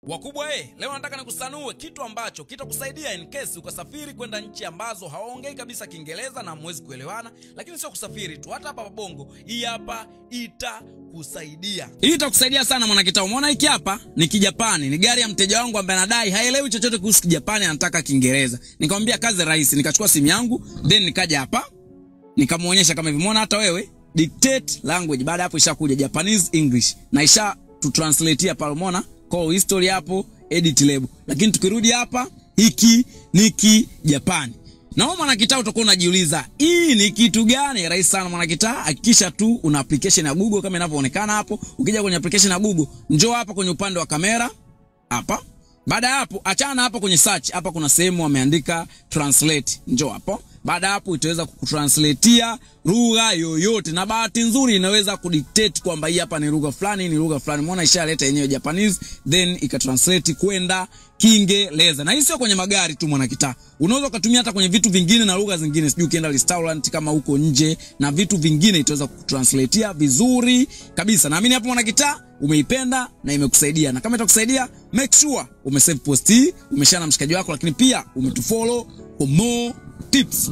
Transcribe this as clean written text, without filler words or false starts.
Wakubwa leo nataka nikusanue kitu ambacho kitakusaidia in case ukasafiri kwenda nchi ambazo hawaongei kabisa Kiingereza na hamwezi kuelewana, lakini sio kusafiri tu, hata hapa Bongo hii hapa itakusaidia. Hii itakusaidia sana mwanakitao. Umeona hiki hapa ni Kijapani, ni gari ya mteja wangu ambaye anadai haelewi chochote kuhusu Kijapani, anataka Kiingereza. Nikamwambia kazi rahisi, nikachukua simu yangu, then nikaja hapa nikamuonyesha kama hivi. Umeona hata wewe dictate language, baada hapo ishakuja Japanese English na isha tu translate hapa. Umeona call history hapo, edit label. Lakini tukirudi hapa, hiki ni Kijapani. Na wewe mwanakitao utakuwa unajiuliza, hii ni kitu gani? Rahisi sana mwanakitao, hakikisha tu una application ya Google kama inavyoonekana hapo. Ukija kwenye application ya Google, njoo hapa kwenye upande wa kamera hapa. Baada hapo achana hapa kwenye search, hapa kuna sehemu wameandika translate, njoo hapo. Baada hapo itaweza kukutranslatea lugha yoyote, na bahati nzuri inaweza kudictate kwamba hii hapa ni lugha fulani, ni lugha fulani. Umeona ishaleta yenyewe Japanese, then ikatranslate kwenda Kiingereza. Na hii sio kwenye magari tu mwanakitao, unaweza kutumia hata kwenye vitu vingine na lugha zingine. Sijui ukienda restaurant kama huko nje na vitu vingine, itaweza kukutranslatea vizuri kabisa. Naamini hapo mwanakitao umeipenda na imekusaidia, na kama itakusaidia make sure umesave post hii, umeshare na mshikaji wako, lakini pia umetufollow for more tips.